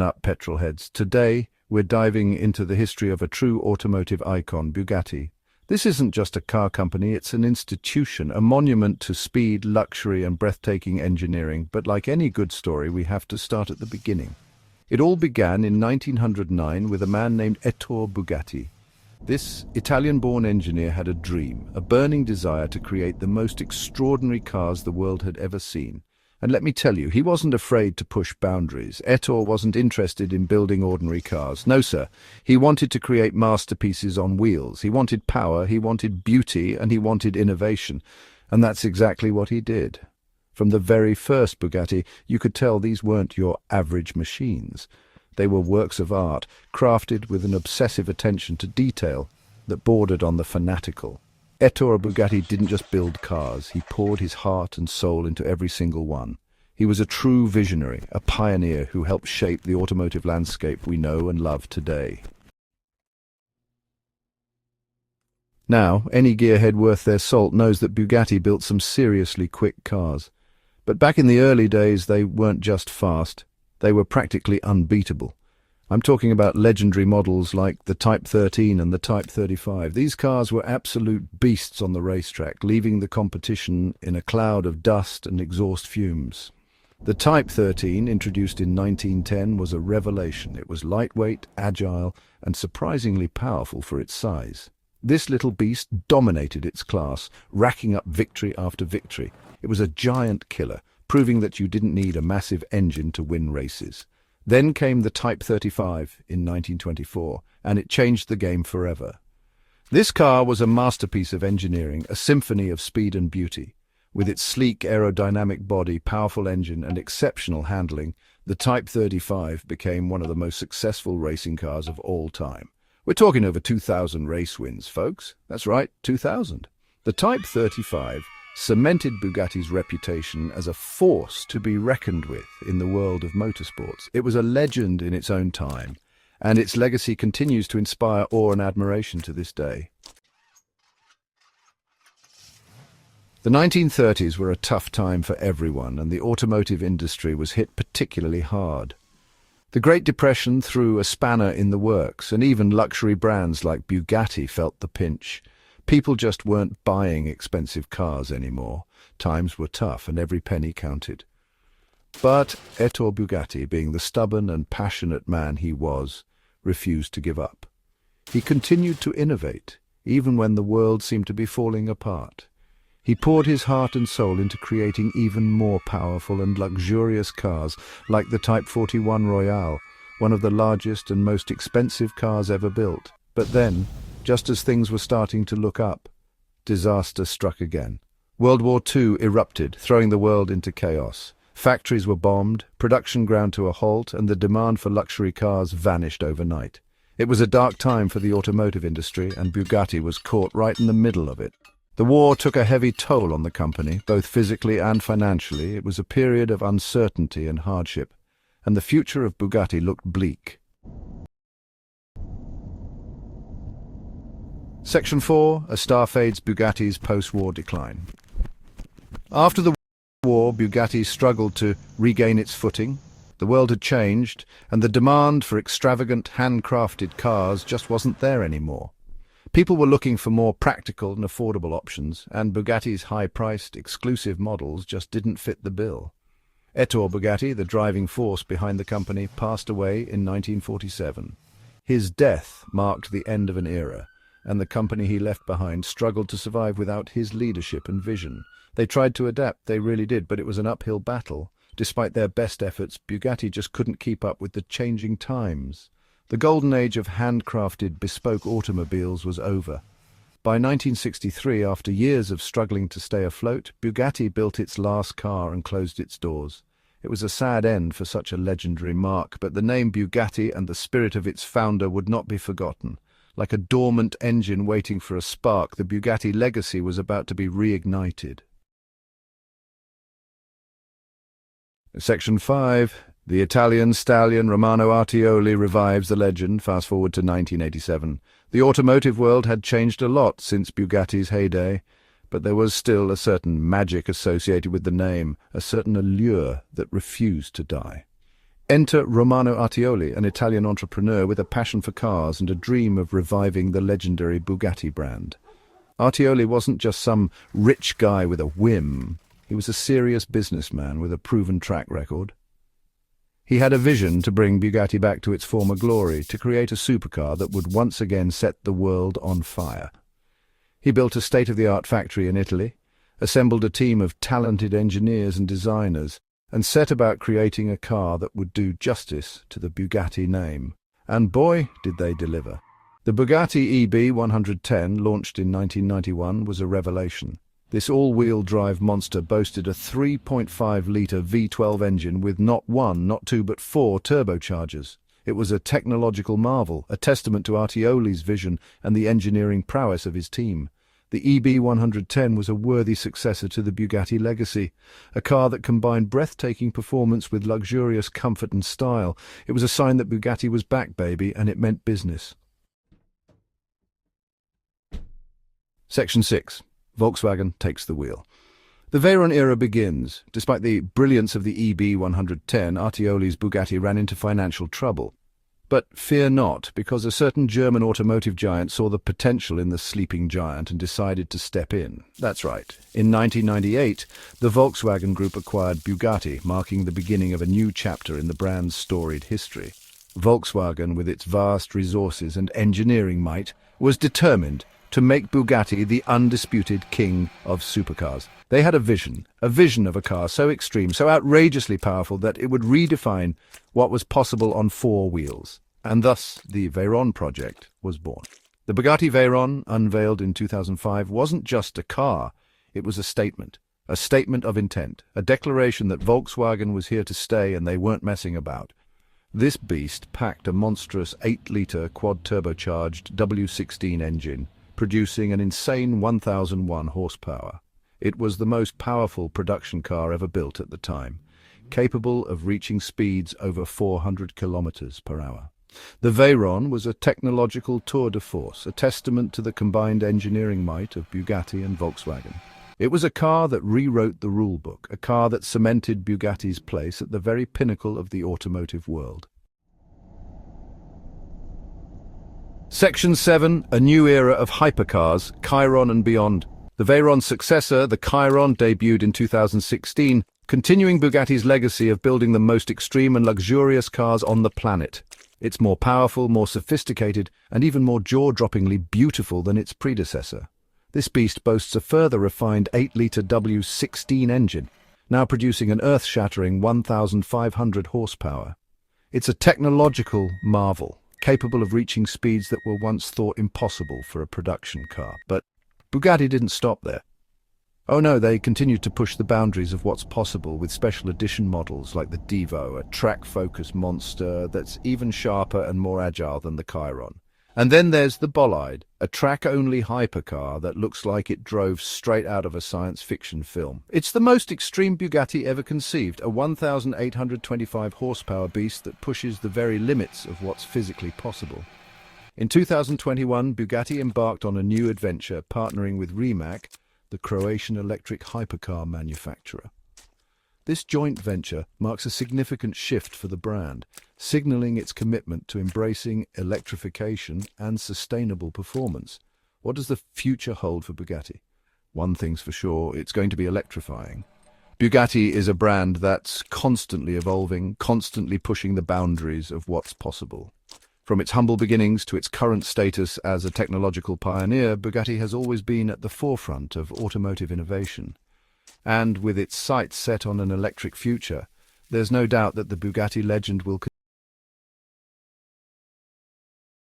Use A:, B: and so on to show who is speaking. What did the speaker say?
A: up, petrolheads. Today, we're diving into the history of a true automotive icon, Bugatti. This isn't just a car company, it's an institution, a monument to speed, luxury, and breathtaking engineering. But like any good story, we have to start at the beginning. It all began in 1909 with a man named Ettore Bugatti. This Italian-born engineer had a dream, a burning desire to create the most extraordinary cars the world had ever seen. And let me tell you, he wasn't afraid to push boundaries. Ettore wasn't interested in building ordinary cars. No, sir. He wanted to create masterpieces on wheels. He wanted power, he wanted beauty, and he wanted innovation. And that's exactly what he did. From the very first Bugatti, you could tell these weren't your average machines. They were works of art, crafted with an obsessive attention to detail that bordered on the fanatical. Ettore Bugatti didn't just build cars, he poured his heart and soul into every single one. He was a true visionary, a pioneer who helped shape the automotive landscape we know and love today. Now, any gearhead worth their salt knows that Bugatti built some seriously quick cars. But back in the early days, they weren't just fast, they were practically unbeatable. I'm talking about legendary models like the Type 13 and the Type 35. These cars were absolute beasts on the racetrack, leaving the competition in a cloud of dust and exhaust fumes. The Type 13, introduced in 1910, was a revelation. It was lightweight, agile, and surprisingly powerful for its size. This little beast dominated its class, racking up victory after victory. It was a giant killer, proving that you didn't need a massive engine to win races. Then came the Type 35 in 1924, and it changed the game forever. This car was a masterpiece of engineering, a symphony of speed and beauty. With its sleek aerodynamic body, powerful engine, and exceptional handling, the Type 35 became one of the most successful racing cars of all time. We're talking over 2,000 race wins, folks. That's right, 2,000. The Type 35 cemented Bugatti's reputation as a force to be reckoned with in the world of motorsports. It was a legend in its own time, and its legacy continues to inspire awe and admiration to this day. The 1930s were a tough time for everyone, and the automotive industry was hit particularly hard. The Great Depression threw a spanner in the works, and even luxury brands like Bugatti felt the pinch. People just weren't buying expensive cars anymore. Times were tough and every penny counted. But Ettore Bugatti, being the stubborn and passionate man he was, refused to give up. He continued to innovate, even when the world seemed to be falling apart. He poured his heart and soul into creating even more powerful and luxurious cars like the Type 41 Royale, one of the largest and most expensive cars ever built. But then, just as things were starting to look up, disaster struck again. World War II erupted, throwing the world into chaos. Factories were bombed, production ground to a halt, and the demand for luxury cars vanished overnight. It was a dark time for the automotive industry, and Bugatti was caught right in the middle of it. The war took a heavy toll on the company, both physically and financially. It was a period of uncertainty and hardship, and the future of Bugatti looked bleak. Section 4. A star fades Bugatti's post-war decline. After the war, Bugatti struggled to regain its footing. The world had changed, and the demand for extravagant, handcrafted cars just wasn't there anymore. People were looking for more practical and affordable options, and Bugatti's high-priced, exclusive models just didn't fit the bill. Ettore Bugatti, the driving force behind the company, passed away in 1947. His death marked the end of an era, and the company he left behind struggled to survive without his leadership and vision. They tried to adapt, they really did, but it was an uphill battle. Despite their best efforts, Bugatti just couldn't keep up with the changing times. The golden age of handcrafted, bespoke automobiles was over. By 1963, after years of struggling to stay afloat, Bugatti built its last car and closed its doors. It was a sad end for such a legendary marque, but the name Bugatti and the spirit of its founder would not be forgotten. Like a dormant engine waiting for a spark, the Bugatti legacy was about to be reignited. Section 5. The Italian stallion Romano Artioli revives the legend. Fast forward to 1987. The automotive world had changed a lot since Bugatti's heyday, but there was still a certain magic associated with the name, a certain allure that refused to die. Enter Romano Artioli, an Italian entrepreneur with a passion for cars and a dream of reviving the legendary Bugatti brand. Artioli wasn't just some rich guy with a whim. He was a serious businessman with a proven track record. He had a vision to bring Bugatti back to its former glory, to create a supercar that would once again set the world on fire. He built a state-of-the-art factory in Italy, assembled a team of talented engineers and designers, and set about creating a car that would do justice to the Bugatti name. And boy, did they deliver. The Bugatti EB 110, launched in 1991, was a revelation. This all-wheel drive monster boasted a 3.5-litre V12 engine with not one, not two, but four turbochargers. It was a technological marvel, a testament to Artioli's vision and the engineering prowess of his team. The EB 110 was a worthy successor to the Bugatti legacy, a car that combined breathtaking performance with luxurious comfort and style. It was a sign that Bugatti was back, baby, and it meant business. Section 6. Volkswagen takes the wheel. The Veyron era begins. Despite the brilliance of the EB 110, Artioli's Bugatti ran into financial trouble. But fear not, because a certain German automotive giant saw the potential in the sleeping giant and decided to step in. That's right. In 1998, the Volkswagen Group acquired Bugatti, marking the beginning of a new chapter in the brand's storied history. Volkswagen, with its vast resources and engineering might, was determined to make Bugatti the undisputed king of supercars. They had a vision of a car so extreme, so outrageously powerful that it would redefine what was possible on four wheels. And thus, the Veyron project was born. The Bugatti Veyron, unveiled in 2005, wasn't just a car. It was a statement of intent, a declaration that Volkswagen was here to stay and they weren't messing about. This beast packed a monstrous 8-litre quad-turbocharged W16 engine, producing an insane 1,001 horsepower. It was the most powerful production car ever built at the time, capable of reaching speeds over 400 kilometers per hour. The Veyron was a technological tour de force, a testament to the combined engineering might of Bugatti and Volkswagen. It was a car that rewrote the rulebook, a car that cemented Bugatti's place at the very pinnacle of the automotive world. Section 7, a new era of hypercars, Chiron and beyond. The Veyron's successor, the Chiron, debuted in 2016, continuing Bugatti's legacy of building the most extreme and luxurious cars on the planet. It's more powerful, more sophisticated, and even more jaw-droppingly beautiful than its predecessor. This beast boasts a further refined 8-litre W16 engine, now producing an earth-shattering 1,500 horsepower. It's a technological marvel, capable of reaching speeds that were once thought impossible for a production car. But Bugatti didn't stop there. Oh no, they continued to push the boundaries of what's possible with special edition models like the Divo, a track-focused monster that's even sharper and more agile than the Chiron. And then there's the Bolide, a track-only hypercar that looks like it drove straight out of a science fiction film. It's the most extreme Bugatti ever conceived, a 1,825 horsepower beast that pushes the very limits of what's physically possible. In 2021, Bugatti embarked on a new adventure, partnering with Rimac, the Croatian electric hypercar manufacturer. This joint venture marks a significant shift for the brand, signaling its commitment to embracing electrification and sustainable performance. What does the future hold for Bugatti? One thing's for sure, it's going to be electrifying. Bugatti is a brand that's constantly evolving, constantly pushing the boundaries of what's possible. From its humble beginnings to its current status as a technological pioneer, Bugatti has always been at the forefront of automotive innovation. And with its sights set on an electric future, there's no doubt that the Bugatti legend will